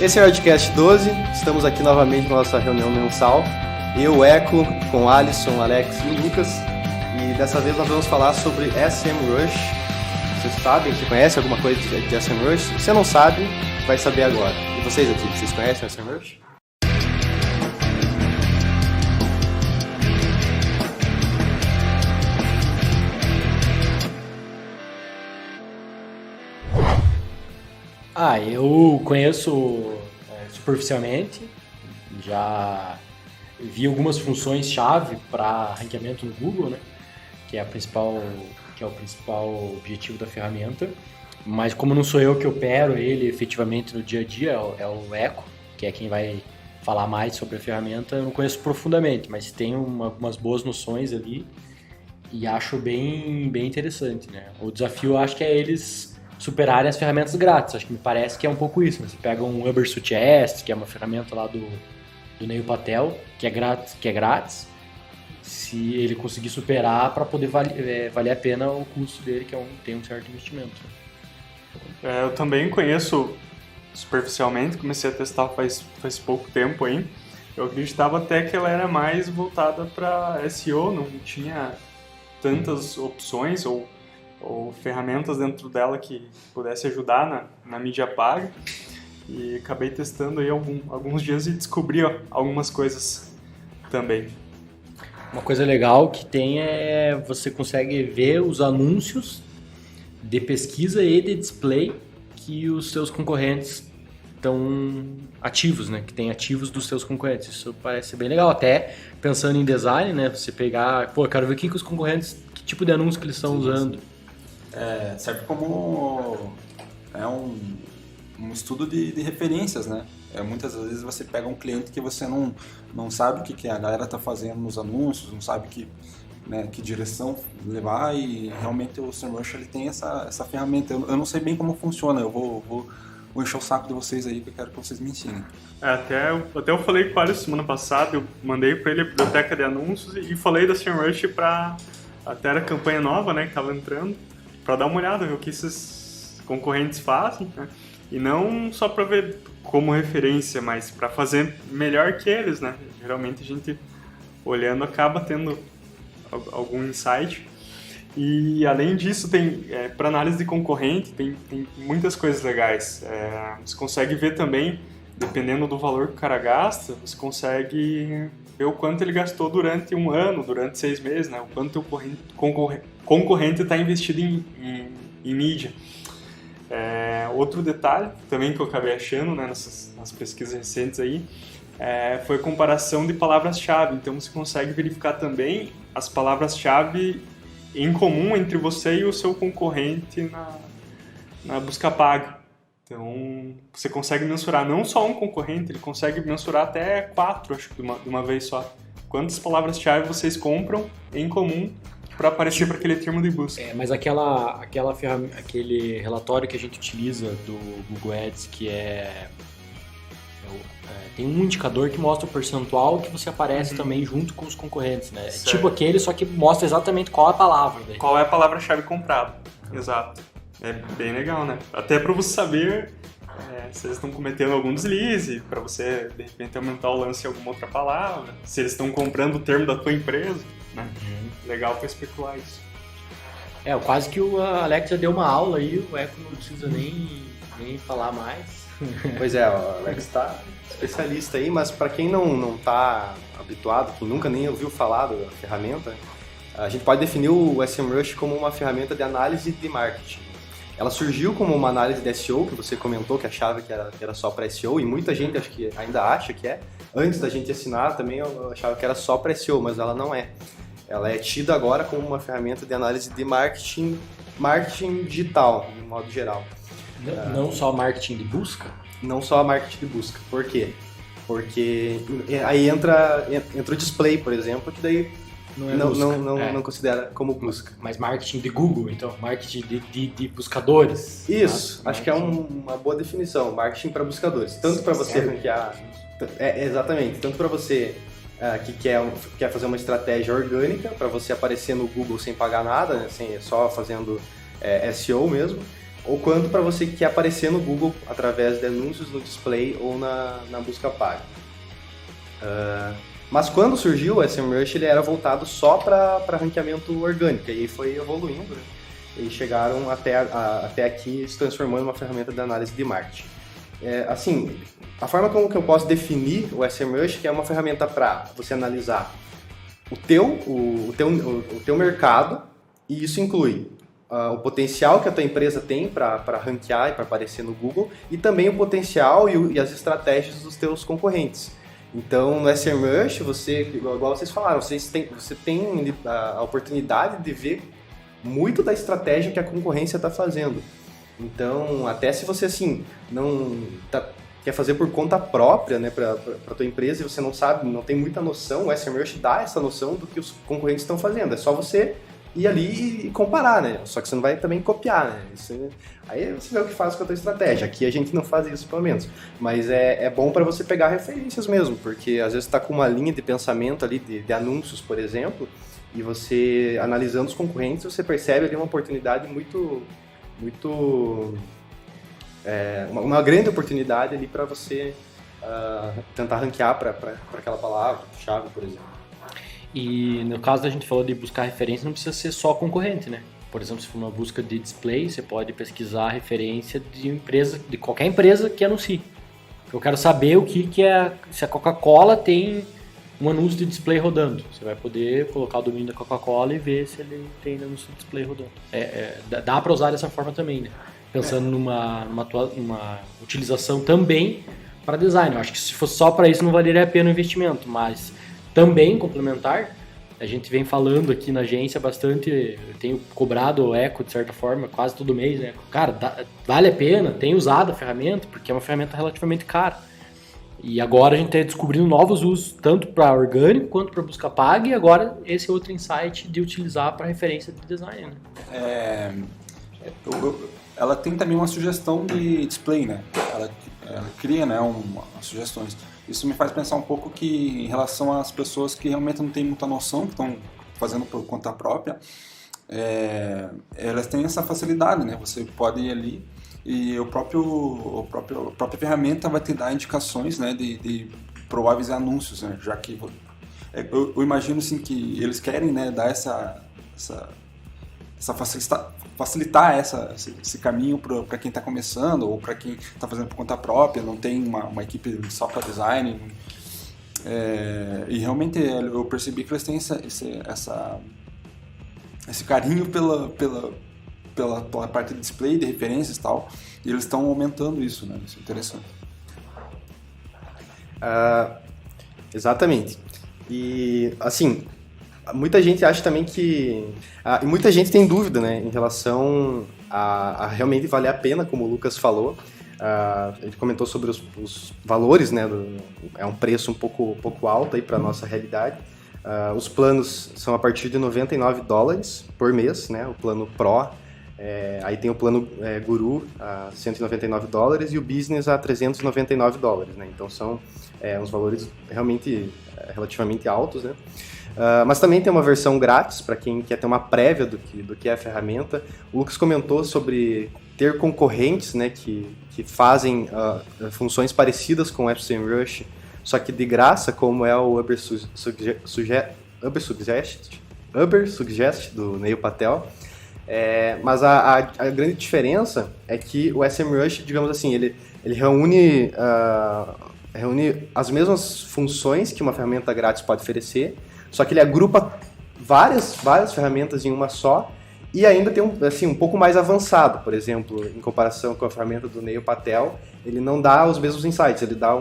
Esse é o Podcast 12, estamos aqui novamente na nossa reunião mensal. Eu, Eco, com Alisson, Alex e Lucas. E dessa vez nós vamos falar sobre SEMrush. Vocês sabem, você conhece alguma coisa de SEMrush? Se você não sabe, vai saber agora. E vocês aqui, vocês conhecem o SEMrush? Eu conheço superficialmente, já vi algumas funções-chave para ranqueamento no Google, né? Que é o principal objetivo da ferramenta. Mas como não sou eu que opero ele efetivamente no dia a dia, é o Eco, que é quem vai falar mais sobre a ferramenta, eu não conheço profundamente, mas tenho algumas boas noções ali e acho bem interessante, né? O desafio, eu acho que é eles superarem as ferramentas grátis. Acho que me parece que é um pouco isso. Você pega um Uber Suggest, que é uma ferramenta lá do Neil Patel, que é grátis. Se ele conseguir superar, para poder valer a pena o custo dele, que tem um certo investimento. Eu também conheço superficialmente, comecei a testar faz pouco tempo aí. Eu acreditava até que ela era mais voltada para SEO, não tinha tantas opções ou ferramentas dentro dela que pudesse ajudar na mídia paga, e acabei testando aí alguns dias e descobri algumas coisas também. Uma coisa legal que tem é você consegue ver os anúncios de pesquisa e de display que os seus concorrentes estão ativos, né? Que tem ativos dos seus concorrentes. Isso parece bem legal, até pensando em design, né? Você pegar, quero ver o que os concorrentes, que tipo de anúncio que eles estão usando. Serve como um estudo de referências, né? Muitas vezes você pega um cliente que você não sabe o que a galera está fazendo nos anúncios, não sabe que direção levar, e realmente o SEMrush ele tem essa ferramenta. Eu não sei bem como funciona, eu vou encher o saco de vocês aí, que eu quero que vocês me ensinem. Até eu falei com o Alisson semana passada, eu mandei para ele a biblioteca de anúncios e falei da SEMrush para até a campanha nova, né, que estava entrando, para dar uma olhada, ver o que esses concorrentes fazem, né? E não só para ver como referência, mas para fazer melhor que eles, né? Geralmente a gente, olhando, acaba tendo algum insight. E além disso, tem para análise de concorrente, tem muitas coisas legais. Você consegue ver também, dependendo do valor que o cara gasta, você consegue ver o quanto ele gastou durante um ano, durante 6 meses, né? O quanto o concorrente está investido em mídia. Outro detalhe também que eu acabei achando, né, nas pesquisas recentes aí, foi a comparação de palavras-chave. Então você consegue verificar também as palavras-chave em comum entre você e o seu concorrente na busca paga. Então você consegue mensurar não só um concorrente, ele consegue mensurar até 4, acho que de uma vez só. Quantas palavras-chave vocês compram em comum para aparecer para aquele termo de busca. Mas aquele relatório que a gente utiliza do Google Ads, que tem um indicador que mostra o percentual que você aparece também junto com os concorrentes, né? Certo. Tipo aquele, só que mostra exatamente qual é a palavra. Daí. Qual é a palavra-chave comprada. Exato. É bem legal, né? Até para você saber se eles estão cometendo algum deslize, para você, de repente, aumentar o lance em alguma outra palavra, se eles estão comprando o termo da tua empresa, né? Legal para especular isso. Quase que o Alex já deu uma aula aí, o Eco não precisa nem falar mais. Pois o Alex está especialista aí, mas para quem não está habituado, quem nunca nem ouviu falar da ferramenta, a gente pode definir o SEMrush como uma ferramenta de análise de marketing. Ela surgiu como uma análise de SEO, que você comentou que achava que era só para SEO, e muita gente acho que ainda acha que é. Antes da gente assinar também eu achava que era só para SEO, mas ela não é. Ela é tida agora como uma ferramenta de análise de marketing digital, de modo geral. Não só marketing de busca? Não só marketing de busca. Por quê? Porque aí entra o display, por exemplo, que daí não considera como busca. Mas marketing de Google, então, marketing de buscadores. Isso, acho que é uma boa definição, marketing para buscadores. Tanto para você ranquear... exatamente, tanto para você que quer fazer uma estratégia orgânica, para você aparecer no Google sem pagar nada, né, só fazendo SEO mesmo, ou quanto para você que quer aparecer no Google através de anúncios no display ou na busca paga. Mas quando surgiu o SEMrush, ele era voltado só para ranqueamento orgânico, e aí foi evoluindo, né? E chegaram até aqui se transformando em uma ferramenta de análise de marketing. Assim, a forma como que eu posso definir o SEMrush, que é uma ferramenta para você analisar o teu mercado, e isso inclui o potencial que a tua empresa tem para ranquear e para aparecer no Google, e também o potencial e as estratégias dos teus concorrentes. Então, no SEMrush, igual vocês falaram, você tem a oportunidade de ver muito da estratégia que a concorrência está fazendo. Então, até se você assim quer fazer por conta própria, né, para a tua empresa, e você não tem muita noção, o SEMrush dá essa noção do que os concorrentes estão fazendo. É só você ir ali e comparar, né? Só que você não vai também copiar, né? Aí você vê o que faz com a tua estratégia. Aqui a gente não faz isso, pelo menos. Mas é bom para você pegar referências mesmo, porque às vezes você está com uma linha de pensamento ali de anúncios, por exemplo, e você, analisando os concorrentes, você percebe ali uma oportunidade uma grande oportunidade ali para você tentar ranquear para aquela palavra-chave, por exemplo. E no caso da gente falou de buscar referência, não precisa ser só concorrente, né? Por exemplo, se for uma busca de display, você pode pesquisar a referência de qualquer empresa que anuncie. Eu quero saber se a Coca-Cola tem um anúncio de display rodando. Você vai poder colocar o domínio da Coca-Cola e ver se ele tem anúncio de display rodando. Dá para usar dessa forma também, né? Pensando numa utilização também para design. Eu acho que se fosse só para isso não valeria a pena o investimento, mas também complementar, a gente vem falando aqui na agência bastante, eu tenho cobrado o Eco de certa forma, quase todo mês, né? Cara, vale a pena, tenho usado a ferramenta, porque é uma ferramenta relativamente cara. E agora a gente está descobrindo novos usos, tanto para orgânico quanto para busca paga, e agora esse é outro insight de utilizar para referência de design, né? Ela tem também uma sugestão de display, né? Ela cria, né, umas sugestões. Isso me faz pensar um pouco que, em relação às pessoas que realmente não têm muita noção, que estão fazendo por conta própria, elas têm essa facilidade, né? Você pode ir ali e a própria ferramenta vai te dar indicações, né, de prováveis anúncios, né? Já que eu imagino assim que eles querem, né, dar facilitar esse caminho para quem está começando ou para quem está fazendo por conta própria, não tem uma equipe só para design. E realmente eu percebi que eles têm esse carinho pela parte de display, de referências e tal, e eles estão aumentando isso, né? Isso é interessante. Exatamente. E, assim, muita gente acha também e muita gente tem dúvida, né, em relação a realmente valer a pena, como o Lucas falou. Ele comentou sobre os valores, né, é um preço um pouco alto aí para nossa realidade. Os planos são a partir de $99 por mês, né, o plano Pro. Aí tem o plano Guru a $199 e o Business a $399, né? Então são uns valores realmente relativamente altos, né? Mas também tem uma versão grátis para quem quer ter uma prévia do que é a ferramenta. O Lucas comentou sobre ter concorrentes, né, que fazem funções parecidas com o SEMrush, só que de graça, como é o Uber Suggest do Neil Patel. Mas a grande diferença é que o SEMrush, digamos assim, ele reúne as mesmas funções que uma ferramenta grátis pode oferecer, só que ele agrupa várias ferramentas em uma só e ainda tem um pouco mais avançado. Por exemplo, em comparação com a ferramenta do Neil Patel, ele não dá os mesmos insights, ele dá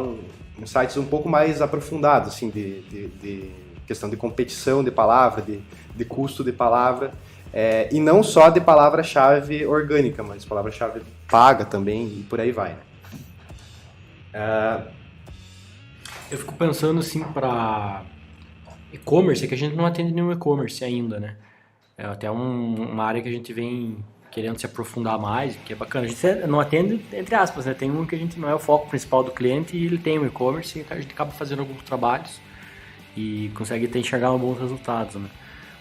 insights um pouco mais aprofundados, assim, de questão de competição de palavra, de custo de palavra. E não só de palavra-chave orgânica, mas palavra-chave paga também, e por aí vai, né? Eu fico pensando assim para e-commerce, que a gente não atende nenhum e-commerce ainda, né? É até uma área que a gente vem querendo se aprofundar mais, que é bacana. A gente não atende, entre aspas, né? Tem um que a gente não é o foco principal do cliente e ele tem um e-commerce, e a gente acaba fazendo alguns trabalhos e consegue enxergar bons resultados, né?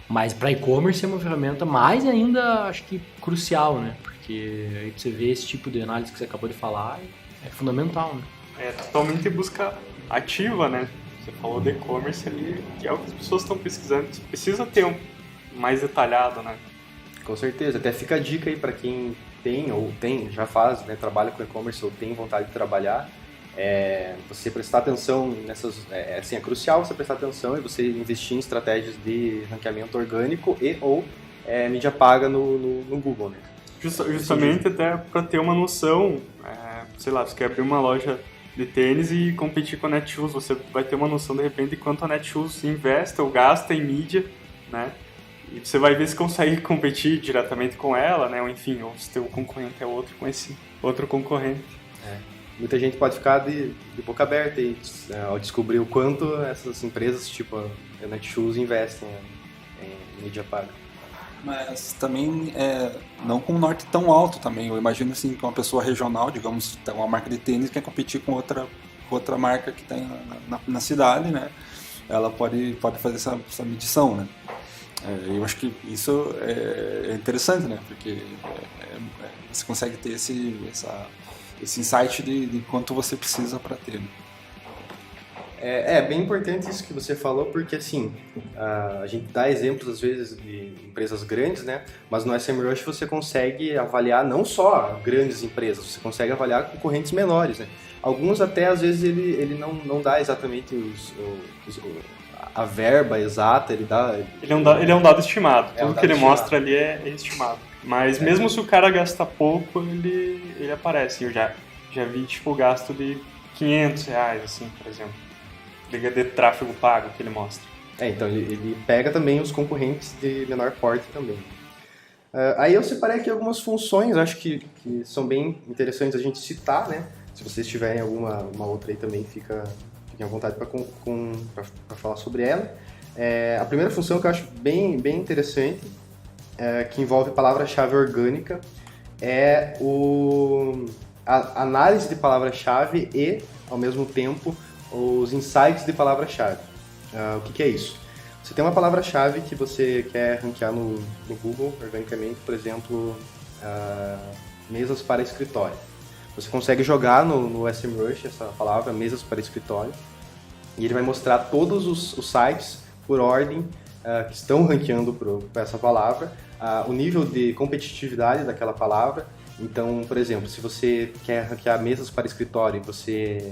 Mas para e-commerce é uma ferramenta mais ainda, acho que, crucial, né? Porque porque aí você vê esse tipo de análise que você acabou de falar, é fundamental, né? É totalmente busca ativa, né? Você falou de e-commerce ali, que é o que as pessoas estão pesquisando. Você precisa ter um mais detalhado, né? Com certeza. Até fica a dica aí para quem já faz, né, trabalha com e-commerce ou tem vontade de trabalhar. Você prestar atenção nessas... é crucial você prestar atenção e você investir em estratégias de ranqueamento orgânico ou mídia paga no Google, né? Justamente até para ter uma noção, sei lá, você quer abrir uma loja de tênis e competir com a Netshoes, você vai ter uma noção de repente de quanto a Netshoes investe ou gasta em mídia, né? E você vai ver se consegue competir diretamente com ela, né? Ou enfim, ou se teu concorrente é outro com esse outro concorrente. Muita gente pode ficar de boca aberta aí, ao descobrir o quanto essas empresas, tipo a Netshoes, investem em mídia paga. Mas também não com um norte tão alto também. Eu imagino assim, que uma pessoa regional, digamos, uma marca de tênis quer competir com outra marca que tem na cidade, né? Ela pode fazer essa medição, né? Eu acho que isso é interessante, né? Porque você consegue ter esse insight de quanto você precisa para ter. É bem importante isso que você falou, porque assim, a gente dá exemplos às vezes de empresas grandes, né? Mas no SEMrush você consegue avaliar não só grandes empresas, você consegue avaliar concorrentes menores, né? Alguns até às vezes ele não dá exatamente a verba exata, ele é um dado estimado, tudo que ele estimado. mostra ali é estimado. Mas mesmo se o cara gasta pouco, ele aparece. Eu já vi tipo gasto de R$500, assim, por exemplo. De tráfego pago que ele mostra. Então ele pega também os concorrentes de menor porte também. Aí eu separei aqui algumas funções, acho que são bem interessantes a gente citar, né? Se vocês tiverem uma outra aí também, fiquem à vontade para falar sobre ela. A primeira função que eu acho bem interessante, que envolve palavra-chave orgânica, é a análise de palavra-chave e, ao mesmo tempo, os insights de palavra-chave. O que é isso? Você tem uma palavra-chave que você quer ranquear no Google organicamente, por exemplo, mesas para escritório. Você consegue jogar no SEMrush essa palavra, mesas para escritório, e ele vai mostrar todos os sites por ordem que estão ranqueando por essa palavra, o nível de competitividade daquela palavra. Então, por exemplo, se você quer ranquear mesas para escritório e você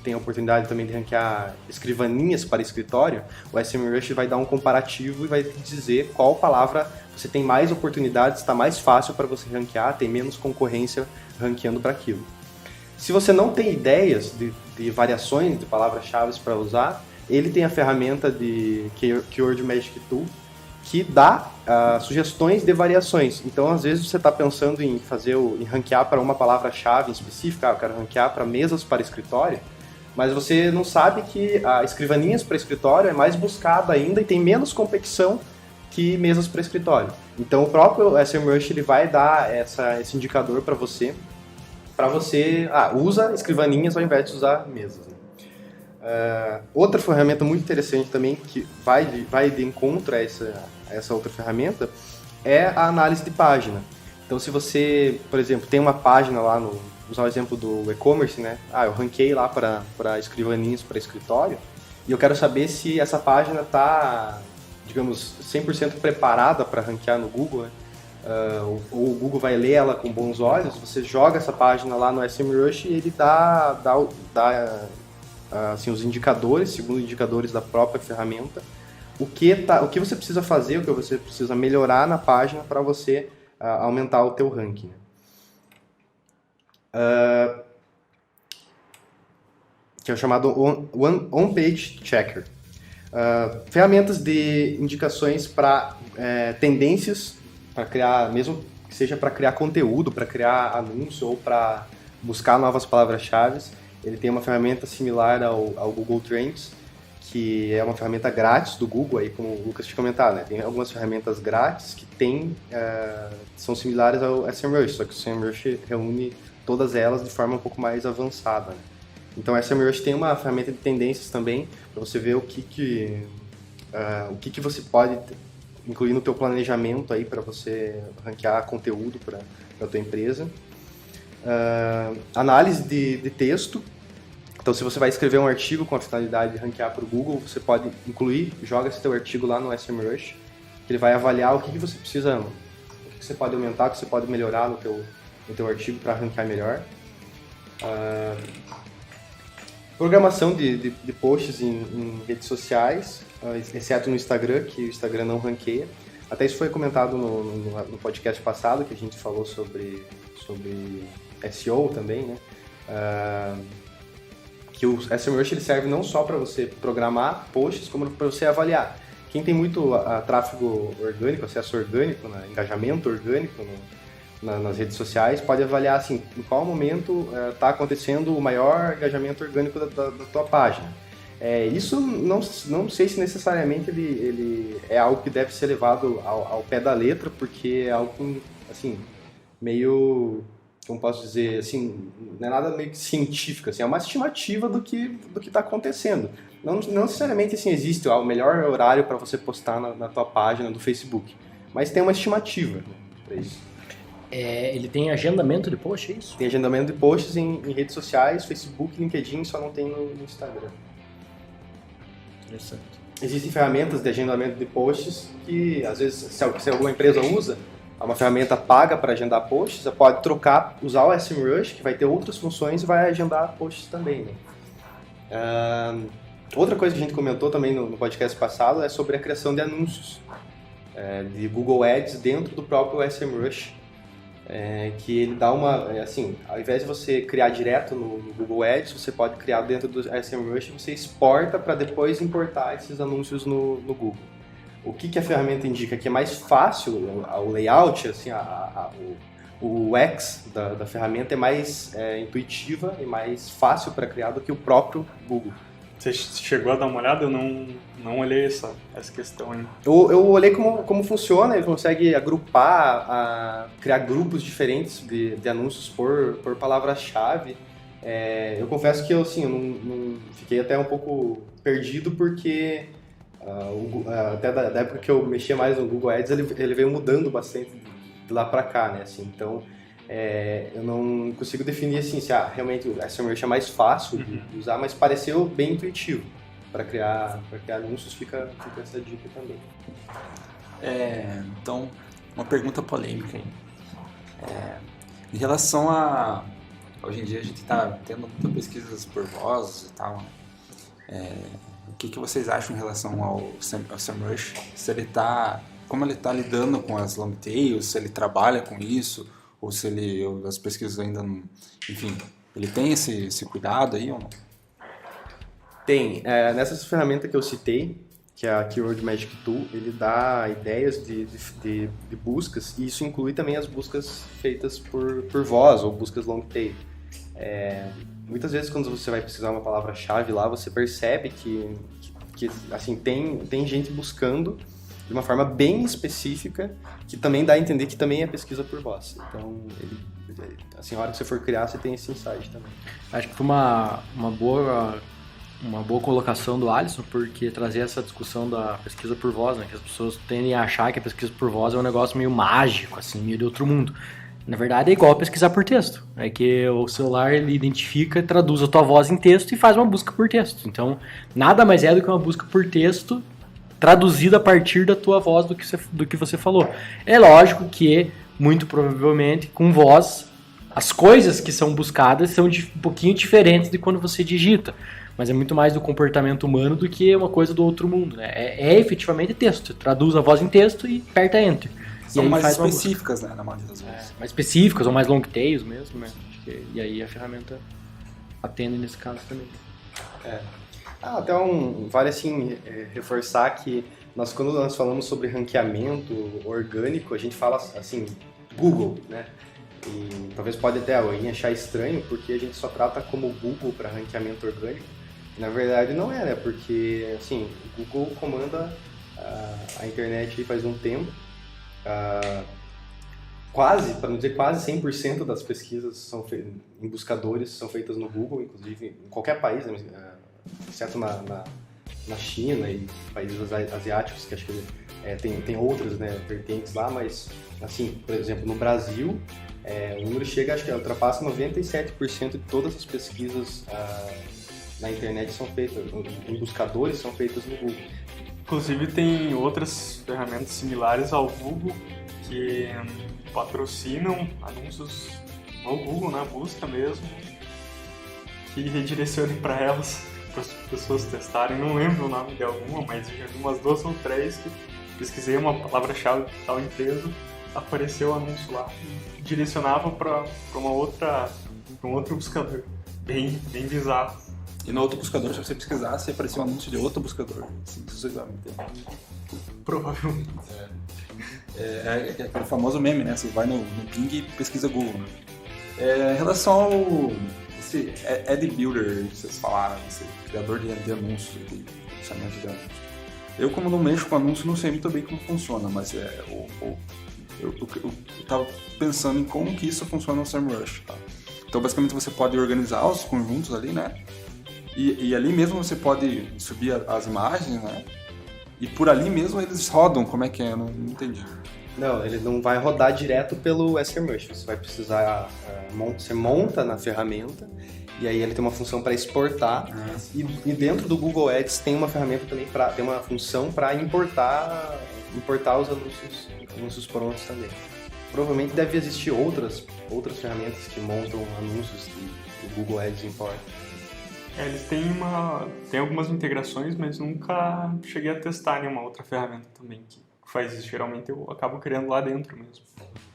tem a oportunidade também de ranquear escrivaninhas para escritório, o SEMrush vai dar um comparativo e vai dizer qual palavra você tem mais oportunidades, está mais fácil para você ranquear, tem menos concorrência ranqueando para aquilo. Se você não tem ideias de variações de palavras-chave para usar, ele tem a ferramenta de Keyword Magic Tool, que dá sugestões de variações. Então, às vezes, você está pensando em ranquear para uma palavra-chave específica, eu quero ranquear para mesas para escritório, mas você não sabe que escrivaninhas para escritório é mais buscado ainda e tem menos competição que mesas para escritório. Então, o próprio SEMrush ele vai dar esse indicador para você usa escrivaninhas ao invés de usar mesas. Né? Outra ferramenta muito interessante também, que vai de encontro a essa outra ferramenta, é a análise de página. Então, se você, por exemplo, tem uma página lá usar o exemplo do e-commerce, né? Eu ranqueei lá para escrivaninhas para escritório e eu quero saber se essa página está, digamos, 100% preparada para ranquear no Google, né? Ou o Google vai ler ela com bons olhos. Você joga essa página lá no SEMrush e ele dá assim, os indicadores, segundo indicadores da própria ferramenta, o que você precisa fazer, o que você precisa melhorar na página para você aumentar o teu ranking. Que é o chamado On-Page Checker. Ferramentas de indicações para tendências, para criar, mesmo que seja para criar conteúdo, para criar anúncio ou para buscar novas palavras-chave. Ele tem uma ferramenta similar ao Google Trends, que é uma ferramenta grátis do Google, aí, como o Lucas tinha comentado, né? Tem algumas ferramentas grátis que são similares ao SEMrush, só que o SEMrush reúne todas elas de forma um pouco mais avançada. Né? Então, a SEMrush tem uma ferramenta de tendências também, para você ver o que você pode incluir no teu planejamento aí para você ranquear conteúdo tua empresa. Análise de texto. Então, se você vai escrever um artigo com a finalidade de ranquear para o Google, você pode incluir, joga esse teu artigo lá no SEMrush, que ele vai avaliar o que você precisa, o que você pode aumentar, o que você pode melhorar no teu artigo para ranquear melhor. Programação de posts em redes sociais, exceto no Instagram, que o Instagram não ranqueia. Até isso foi comentado no podcast passado, que a gente falou sobre SEO também, né? Que o SEMrush ele serve não só para você programar posts, como para você avaliar. Quem tem muito tráfego orgânico, acesso orgânico, engajamento orgânico nas redes sociais, pode avaliar assim, em qual momento está acontecendo o maior engajamento orgânico da tua página. Isso não sei se necessariamente ele é algo que deve ser levado ao pé da letra, porque é algo assim, meio, como posso dizer, assim, não é nada meio que científico, assim, é uma estimativa do que está acontecendo. Não necessariamente assim, existe o melhor horário para você postar na tua página do Facebook, mas tem uma estimativa, né, para isso. Ele tem agendamento de post, é isso? Tem agendamento de posts em redes sociais, Facebook, LinkedIn, só não tem no Instagram. Interessante. Existem ferramentas de agendamento de posts que, às vezes, se alguma empresa usa, uma ferramenta paga para agendar posts, você pode usar o SEMrush, que vai ter outras funções e vai agendar posts também, né? Outra coisa que a gente comentou também no podcast passado é sobre a criação de anúncios de Google Ads dentro do próprio SEMrush. Que ele dá assim, ao invés de você criar direto no Google Ads, você pode criar dentro do SEMrush e você exporta para depois importar esses anúncios no Google. O que a ferramenta indica? Que é mais fácil, o layout, assim, o UX da ferramenta é mais intuitiva e mais fácil para criar do que o próprio Google. Você chegou a dar uma olhada? Eu não olhei essa questão ainda. Eu olhei como funciona, ele consegue agrupar, criar grupos diferentes de anúncios por palavra-chave. Eu confesso que eu não fiquei até um pouco perdido, porque até da época que eu mexia mais no Google Ads, ele veio mudando bastante de lá para cá, né? Assim, então, eu não consigo definir assim, se realmente o SEMrush é mais fácil de usar, mas pareceu bem intuitivo. Para criar anúncios, fica essa dica também. Então, uma pergunta polêmica aí. Em relação a... Hoje em dia a gente está tendo pesquisas por voz e tal. O que vocês acham em relação ao SEMrush? Como ele está lidando com as long tails, se ele trabalha com isso, ou se as pesquisas ainda não... Enfim, ele tem esse cuidado aí ou não? Tem. Nessa ferramenta que eu citei, que é a Keyword Magic Tool, ele dá ideias de buscas, e isso inclui também as buscas feitas por voz, ou buscas long tail. Muitas vezes, quando você vai pesquisar uma palavra-chave lá, você percebe que assim, tem gente buscando de uma forma bem específica, que também dá a entender que também é pesquisa por voz. Então, assim, a hora que você for criar, você tem esse insight também. Acho que foi uma boa colocação do Alisson, porque trazer essa discussão da pesquisa por voz, né, que as pessoas tendem a achar que a pesquisa por voz é um negócio meio mágico, assim, meio de outro mundo. Na verdade é igual a pesquisar por texto, é que o celular ele identifica, traduz a tua voz em texto e faz uma busca por texto. Então, nada mais é do que uma busca por texto traduzida a partir da tua voz do que você falou. É lógico que, muito provavelmente, com voz, as coisas que são buscadas são um pouquinho diferentes de quando você digita. Mas é muito mais do comportamento humano do que uma coisa do outro mundo, né? Efetivamente texto. Traduz a voz em texto e aperta Enter. São mais específicas, né, na maioria das vezes. Mais específicas ou mais long tails mesmo, né? E aí a ferramenta atende nesse caso também. Até vale assim reforçar que quando nós falamos sobre ranqueamento orgânico, a gente fala assim, Google, né? E talvez pode até alguém achar estranho, porque a gente só trata como Google para ranqueamento orgânico. Na verdade não é, né? Porque assim, o Google comanda a internet faz um tempo. Quase, para não dizer quase 100% das pesquisas em buscadores são feitas no Google, inclusive em qualquer país, né? Exceto na na China e países asiáticos, que acho que tem outras, né, vertentes lá, mas, assim, por exemplo, no Brasil, o número acho que ultrapassa 97% de todas as pesquisas na internet são feitas, em buscadores são feitas no Google. Inclusive tem outras ferramentas similares ao Google que patrocinam anúncios no Google, na busca mesmo, que redirecionem para elas, para as pessoas testarem. Não lembro o nome de alguma, mas já vi umas 2 ou 3 que pesquisei uma palavra-chave de tal empresa, apareceu o anúncio lá e direcionava para um outro buscador. Bem bizarro. E no outro buscador, se você pesquisasse, aparecia um anúncio de outro buscador. Assim, sucessivamente. Provavelmente. É aquele famoso meme, né? Você vai no Bing e pesquisa Google, né? Em relação ao esse ad builder que vocês falaram, esse criador de anúncios, de lançamento de anúncios. Eu, como não mexo com anúncio, não sei muito bem como funciona, mas eu tava pensando em como que isso funciona no SEMrush, tá? Então, basicamente, você pode organizar os conjuntos ali, né? E ali mesmo você pode subir as imagens, né? E por ali mesmo eles rodam, como é que é? Eu não entendi. Não, ele não vai rodar direto pelo SEMrush. Você vai precisar, você monta na ferramenta e aí ele tem uma função para exportar. E dentro do Google Ads tem uma ferramenta também tem uma função para importar os anúncios prontos também. Provavelmente deve existir outras ferramentas que montam anúncios que o Google Ads importa. Eles têm algumas integrações, mas nunca cheguei a testar nenhuma outra ferramenta também que faz isso. Geralmente eu acabo criando lá dentro mesmo.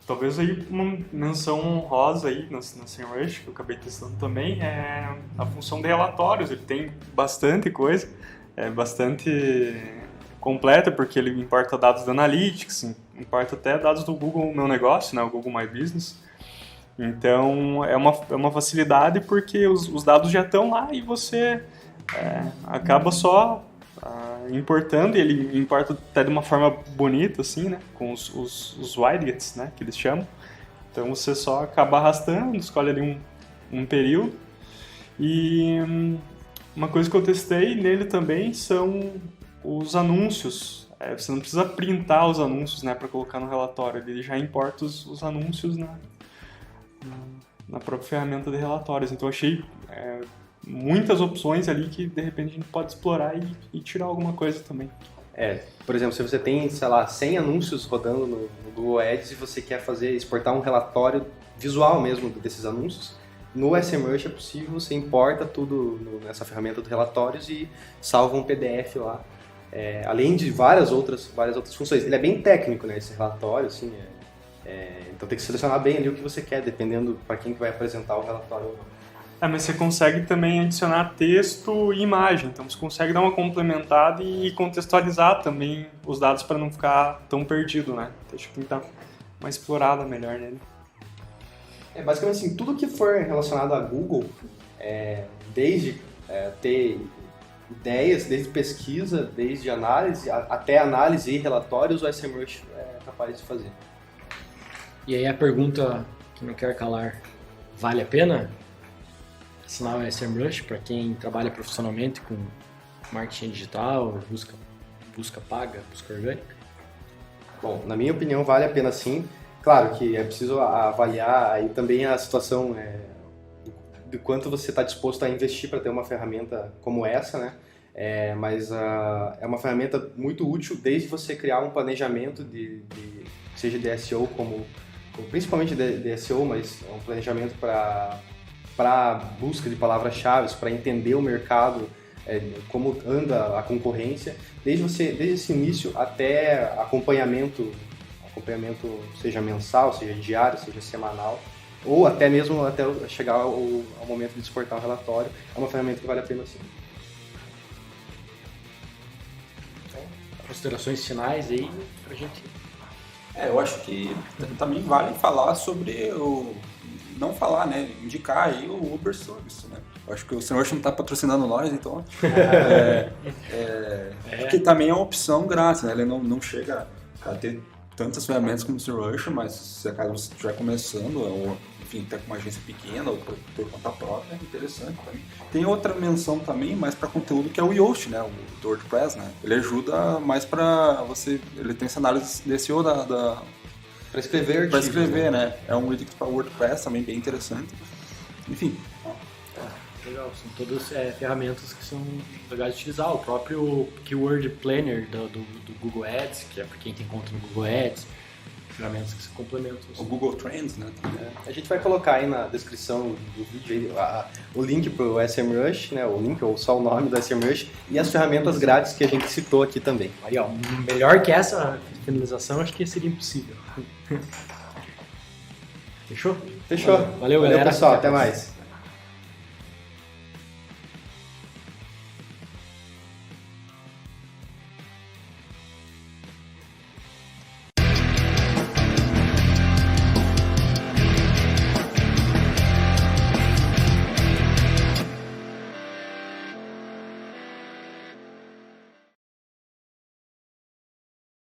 Talvez aí uma menção honrosa aí na SEMrush, que eu acabei testando também, é a função de relatórios. Ele tem bastante coisa, é bastante completa, porque ele importa dados da Analytics, importa até dados do Google Meu Negócio, né, o Google My Business. Então, é uma facilidade porque os dados já estão lá e você acaba só importando, e ele importa até de uma forma bonita, assim, né? Com os widgets, né? Que eles chamam. Então, você só acaba arrastando, escolhe ali um período. E uma coisa que eu testei nele também são os anúncios. Você não precisa printar os anúncios, né? Para colocar no relatório. Ele já importa os anúncios na própria ferramenta de relatórios. Então, achei muitas opções ali que, de repente, a gente pode explorar e tirar alguma coisa também. Por exemplo, se você tem, sei lá, 100 anúncios rodando no Google Ads e você quer exportar um relatório visual mesmo desses anúncios, no SEMrush é possível, você importa tudo nessa ferramenta de relatórios e salva um PDF lá. Além de várias outras funções. Ele é bem técnico, né, esse relatório, assim, então tem que selecionar bem ali o que você quer, dependendo para quem que vai apresentar o relatório ou não. Mas você consegue também adicionar texto e imagem, então você consegue dar uma complementada e contextualizar também os dados para não ficar tão perdido, né? Então, acho que tem que dar uma explorada melhor nele. Basicamente assim, tudo que for relacionado a Google, desde ter ideias, desde pesquisa, desde análise, até análise e relatórios, o SEMrush é capaz de fazer. E aí a pergunta que não quer calar, vale a pena assinar o SEMrush para quem trabalha profissionalmente com marketing digital, busca paga, busca orgânica? Bom, na minha opinião vale a pena sim. Claro que é preciso avaliar aí também a situação do quanto você está disposto a investir para ter uma ferramenta como essa, né? Mas é uma ferramenta muito útil desde você criar um planejamento seja de SEO principalmente de SEO, mas um planejamento para busca de palavras-chave, para entender o mercado, como anda a concorrência, desde esse início até acompanhamento seja mensal, seja diário, seja semanal, ou até mesmo até chegar ao momento de exportar um relatório. É uma ferramenta que vale a pena sim. Considerações finais aí pra gente. Eu acho que também vale falar sobre não falar, né? Indicar aí o Uber Service, né? Eu acho que o SEMrush não está patrocinando nós, então porque também é uma opção grátis, né? Ele não chega a ter tantas ferramentas como o SEMrush, mas se acaso você estiver começando, ou enfim, até com uma agência pequena, ou por conta própria, é interessante também. Tem outra menção também, mais para conteúdo, que é o Yoast, né, o do WordPress, né? Ele ajuda mais para você, ele tem essa análise de SEO para escrever artigos. Para escrever, né? É um Wix para WordPress também bem interessante. Enfim. Legal, são todas ferramentas que são legais de utilizar. O próprio Keyword Planner do Google Ads, que é para quem tem conta no Google Ads, ferramentas que se complementam. O Google Trends, né? A gente vai colocar aí na descrição do vídeo aí, o link para o SEMrush, né? O link ou só o nome do SEMrush e as ferramentas grátis que a gente citou aqui também. Aí, ó, melhor que essa finalização, acho que seria impossível. Fechou? Fechou. Valeu, galera. Pessoal. Até mais.